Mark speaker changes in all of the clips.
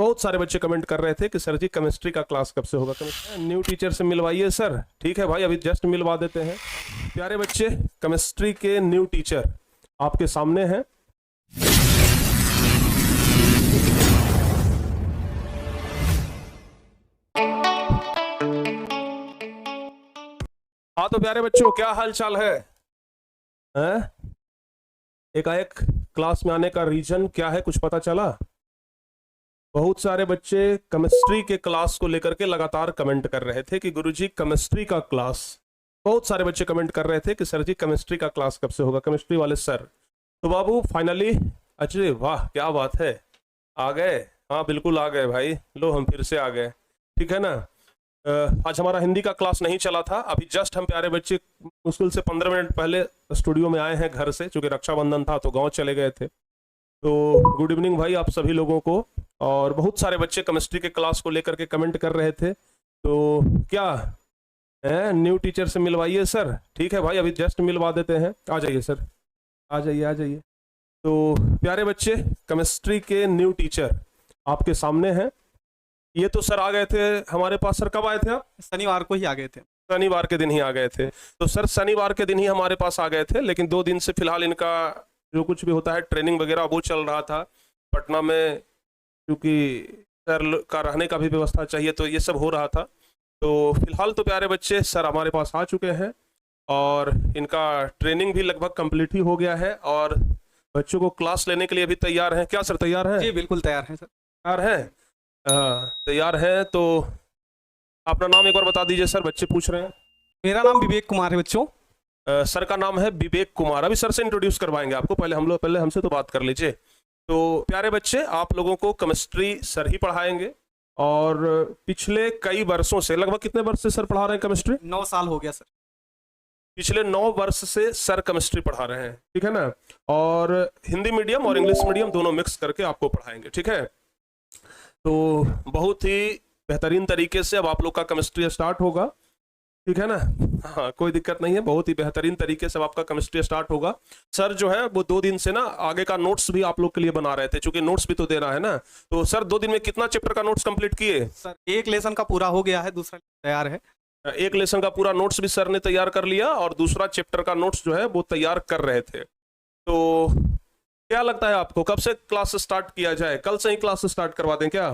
Speaker 1: बहुत सारे बच्चे कमेंट कर रहे थे कि सर जी केमिस्ट्री का क्लास कब से होगा। न्यू टीचर से मिलवाइए सर। ठीक है भाई, अभी जस्ट मिलवा देते हैं। प्यारे बच्चे, केमिस्ट्री के न्यू टीचर आपके सामने हैं। हाँ तो प्यारे बच्चों, क्या हाल चाल है? एकाएक क्लास में आने का रीजन क्या है, कुछ पता चला? बहुत सारे बच्चे केमिस्ट्री के क्लास को लेकर के लगातार कमेंट कर रहे थे कि गुरुजी केमिस्ट्री का क्लास। बहुत सारे बच्चे कमेंट कर रहे थे कि सर जी केमिस्ट्री का क्लास कब से होगा, केमिस्ट्री वाले सर। तो बाबू फाइनली, अरे वाह क्या बात है, आ गए। हाँ बिल्कुल आ गए भाई, लो हम फिर से आ गए। ठीक है ना। आज हमारा हिंदी का क्लास नहीं चला था, अभी जस्ट हम प्यारे बच्चे मुश्किल से 15 मिनट पहले स्टूडियो में आए हैं घर से, क्योंकि रक्षाबंधन था तो गांव चले गए थे। तो गुड इवनिंग भाई आप सभी लोगों को। और बहुत सारे बच्चे केमिस्ट्री के क्लास को लेकर के कमेंट कर रहे थे। तो क्या है, न्यू टीचर से मिलवाइए सर। ठीक है भाई, अभी जस्ट मिलवा देते हैं। आ जाइए सर, आ जाइए आ जाइए। तो प्यारे बच्चे, केमिस्ट्री के न्यू टीचर आपके सामने हैं। ये तो सर आ गए थे हमारे पास। सर कब आए थे आप?
Speaker 2: शनिवार को ही आ गए थे।
Speaker 1: शनिवार के दिन ही आ गए थे। तो सर शनिवार के दिन ही हमारे पास आ गए थे, लेकिन 2 दिन से फिलहाल इनका जो कुछ भी होता है ट्रेनिंग वगैरह वो चल रहा था पटना में, क्योंकि सर का रहने का भी व्यवस्था चाहिए, तो ये सब हो रहा था। तो फिलहाल तो प्यारे बच्चे सर हमारे पास आ चुके हैं और इनका ट्रेनिंग भी लगभग कंप्लीट ही हो गया है और बच्चों को क्लास लेने के लिए भी तैयार हैं। क्या सर तैयार हैं?
Speaker 2: जी बिल्कुल तैयार हैं सर।
Speaker 1: तैयार हैं, तैयार हैं। तो अपना नाम एक बार बता दीजिए सर, बच्चे पूछ रहे हैं।
Speaker 2: मेरा नाम विवेक कुमार है बच्चों।
Speaker 1: सर का नाम है विवेक कुमार। अभी सर से इंट्रोड्यूस करवाएंगे आपको, पहले हमसे तो बात कर लीजिए। तो प्यारे बच्चे, आप लोगों को केमिस्ट्री सर ही पढ़ाएंगे और पिछले कई वर्षों से, लगभग कितने वर्ष से सर पढ़ा रहे हैं केमिस्ट्री?
Speaker 2: 9 साल हो गया सर।
Speaker 1: पिछले 9 वर्ष से सर केमिस्ट्री पढ़ा रहे हैं, ठीक है ना। और हिंदी मीडियम और इंग्लिश मीडियम दोनों मिक्स करके आपको पढ़ाएंगे, ठीक है। तो बहुत ही बेहतरीन तरीके से अब आप लोग का केमिस्ट्री स्टार्ट होगा, ठीक है ना। हाँ कोई दिक्कत नहीं है, बहुत ही बेहतरीन तरीके से आपका केमिस्ट्री स्टार्ट होगा। सर जो है वो 2 दिन से ना आगे का नोट्स भी आप लोग के लिए बना रहे थे, क्योंकि नोट्स भी तो देना है ना। तो सर 2 दिन में कितना चैप्टर का नोट्स कंप्लीट किए?
Speaker 2: सर एक लेसन का पूरा हो गया है, दूसरा तैयार है।
Speaker 1: एक लेसन का पूरा नोट्स भी सर ने तैयार कर लिया और दूसरा चैप्टर का नोट्स जो है वो तैयार कर रहे थे। तो क्या लगता है आपको, कब से क्लास स्टार्ट किया जाए? कल से ही क्लास स्टार्ट करवा दें क्या?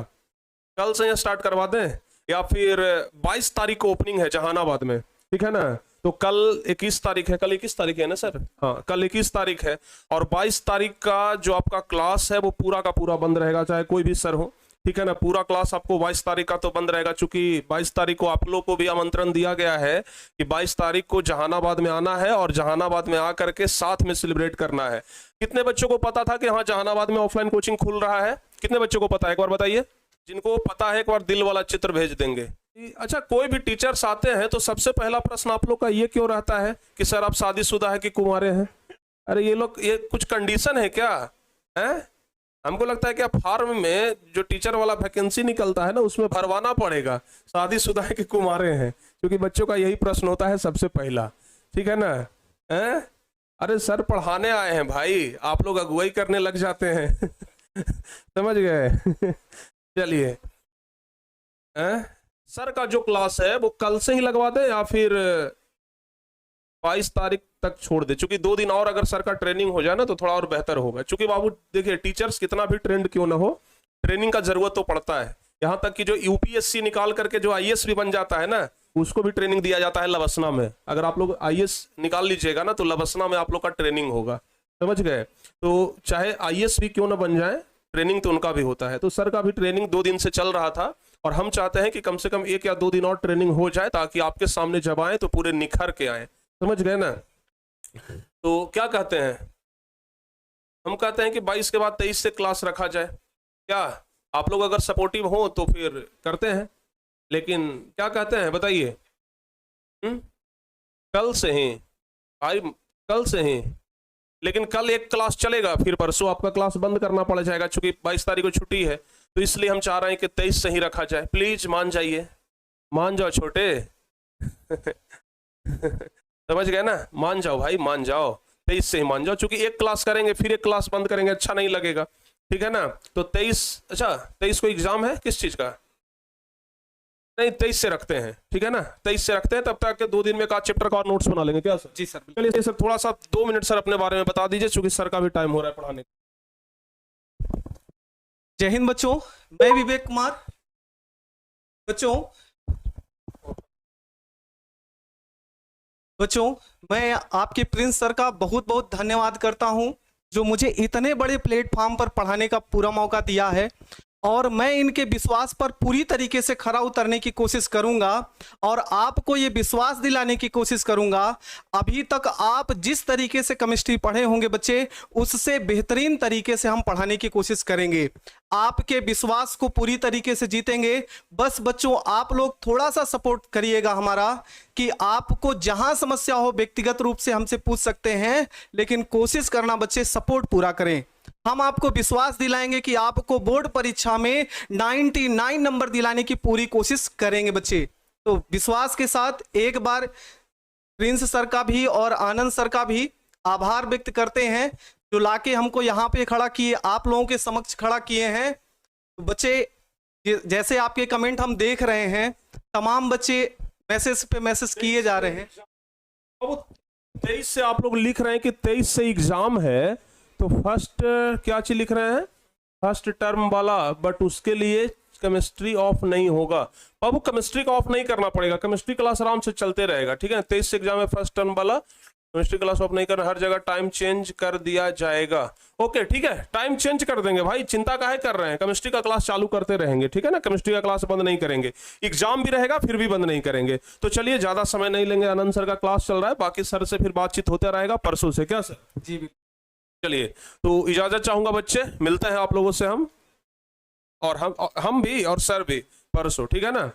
Speaker 1: कल से ही स्टार्ट करवा दें या फिर 22 तारीख को ओपनिंग है जहानाबाद में, ठीक है ना। तो कल 21 तारीख है, कल 21 तारीख है ना सर? हाँ कल 21 तारीख है और 22 तारीख का जो आपका क्लास है वो पूरा का पूरा बंद रहेगा, चाहे कोई भी सर हो, ठीक है ना। पूरा क्लास आपको 22 तारीख का तो बंद रहेगा, चूंकि 22 तारीख को आप लोग को भी आमंत्रण दिया गया है कि 22 तारीख को जहानाबाद में आना है और जहानाबाद में आकर के साथ में सेलिब्रेट करना है। कितने बच्चों को पता था कि हाँ जहानाबाद में ऑफलाइन कोचिंग खुल रहा है? कितने बच्चों को पता है, एक बार बताइए। जिनको पता है एक बार दिल वाला चित्र भेज देंगे। अच्छा, कोई भी टीचर्स आते हैं तो सबसे पहला प्रश्न आप लोग का ये क्यों रहता है कि सर आप शादीशुदा है कि कुंवारे हैं? अरे ये लोग, ये कुछ कंडीशन है क्या है? हमको लगता है कि फॉर्म में जो टीचर वाला वैकेंसी निकलता है ना उसमें भरवाना पड़ेगा शादीशुदा है कि कुंवारे हैं, क्योंकि बच्चों का यही प्रश्न होता है सबसे पहला, ठीक है ना। हैं? अरे सर पढ़ाने आए हैं भाई, आप लोग अगुवाई करने लग जाते हैं समझ गए चलिए, सर का जो क्लास है वो कल से ही लगवा दे या फिर 22 तारीख तक छोड़ दे? चूंकि 2 दिन और अगर सर का ट्रेनिंग हो जाए ना तो थोड़ा और बेहतर होगा। चूंकि बाबू देखिए, टीचर्स कितना भी ट्रेंड क्यों ना हो, ट्रेनिंग का जरूरत तो पड़ता है। यहाँ तक कि जो यूपीएससी निकाल करके जो आईएएस भी बन जाता है ना, उसको भी ट्रेनिंग दिया जाता है लबसना में। अगर आप लोग आईएएस निकाल लीजिएगा ना तो लबसना में आप लोग का ट्रेनिंग होगा, समझ गए। तो चाहे आईएएस भी क्यों ना बन जाए, ट्रेनिंग तो उनका भी होता है। तो सर का भी ट्रेनिंग 2 दिन से चल रहा था और हम चाहते हैं कि कम से कम 1 या 2 दिन और ट्रेनिंग हो जाए, ताकि आपके सामने जब आए तो पूरे निखर के आए, समझ गए ना। तो क्या कहते हैं, हम कहते हैं कि 22 के बाद 23 से क्लास रखा जाए। क्या आप लोग अगर सपोर्टिव हो तो फिर करते हैं, लेकिन क्या कहते हैं बताइए। कल से ही भाई, कल से ही। लेकिन कल एक क्लास चलेगा, फिर परसों आपका क्लास बंद करना पड़ जाएगा, क्योंकि 22 तारीख को छुट्टी है। तो इसलिए हम चाह रहे हैं कि 23 से ही रखा जाए। प्लीज मान जाइए, मान जाओ छोटे समझ गए ना, मान जाओ भाई, मान जाओ, 23 से ही मान जाओ। क्योंकि एक क्लास करेंगे फिर एक क्लास बंद करेंगे, अच्छा नहीं लगेगा। ठीक है ना। तो 23, अच्छा 23 को एग्जाम है किस चीज का? नहीं 23 से रखते हैं, ठीक है ना, 23 से रखते हैं, तब तक के 2 दिन में का चैप्टर का और नोट्स बना लेंगे क्या सर?
Speaker 2: जी सर बिल्कुल।
Speaker 1: चलिए सर थोड़ा सा 2 मिनट सर अपने बारे में बता दीजिए, क्योंकि सर का भी टाइम हो रहा है पढ़ाने का।
Speaker 2: जय हिंद बच्चों, मैं विवेक कुमार। बच्चों मैं आपके प्रिंस सर का बहुत बहुत धन्यवाद करता हूं, जो मुझे इतने बड़े प्लेटफॉर्म पर पढ़ाने का पूरा मौका दिया है, और मैं इनके विश्वास पर पूरी तरीके से खरा उतरने की कोशिश करूंगा और आपको ये विश्वास दिलाने की कोशिश करूंगा। अभी तक आप जिस तरीके से केमिस्ट्री पढ़े होंगे बच्चे, उससे बेहतरीन तरीके से हम पढ़ाने की कोशिश करेंगे। आपके विश्वास को पूरी तरीके से जीतेंगे। बस बच्चों आप लोग थोड़ा सा सपोर्ट करिएगा हमारा, कि आपको जहां समस्या हो व्यक्तिगत रूप से हमसे पूछ सकते हैं, लेकिन कोशिश करना बच्चे सपोर्ट पूरा करें। हम आपको विश्वास दिलाएंगे कि आपको बोर्ड परीक्षा में 99 नंबर दिलाने की पूरी कोशिश करेंगे बच्चे। तो विश्वास के साथ एक बार प्रिंस सर का भी और आनंद सर का भी आभार व्यक्त करते हैं, जो लाके हमको यहाँ पे खड़ा किए, आप लोगों के समक्ष खड़ा किए हैं। तो बच्चे जैसे आपके कमेंट हम देख रहे हैं, तमाम बच्चे मैसेज पे मैसेज किए जा रहे हैं।
Speaker 1: अब 23 से आप लोग लिख रहे हैं कि 23 से एग्जाम है, तो फर्स्ट क्या चीज लिख रहे हैं? फर्स्ट टर्म वाला, बट उसके लिए केमिस्ट्री ऑफ नहीं होगा। बाबू केमिस्ट्री का ऑफ नहीं करना पड़ेगा, केमिस्ट्री क्लास आराम से चलते रहेगा, ठीक है। 23 से एग्जाम है, फर्स्ट टर्म वाला, केमिस्ट्री क्लास ऑफ नहीं करना, हर जगह टाइम चेंज कर दिया जाएगा। ओके ठीक है, टाइम चेंज कर देंगे भाई, चिंता काहे कर रहे हैं, केमिस्ट्री का क्लास चालू करते रहेंगे, ठीक है ना। केमिस्ट्री का क्लास बंद नहीं करेंगे, एग्जाम भी रहेगा फिर भी बंद नहीं करेंगे। तो चलिए ज्यादा समय नहीं लेंगे, आनंद सर का क्लास चल रहा है, बाकी सर से फिर बातचीत होता रहेगा परसों से, क्या सर?
Speaker 2: जी बिल्कुल।
Speaker 1: चलिए तो इजाजत चाहूंगा बच्चे, मिलते हैं आप लोगों से हम, और हम भी और सर भी परसों, ठीक है ना।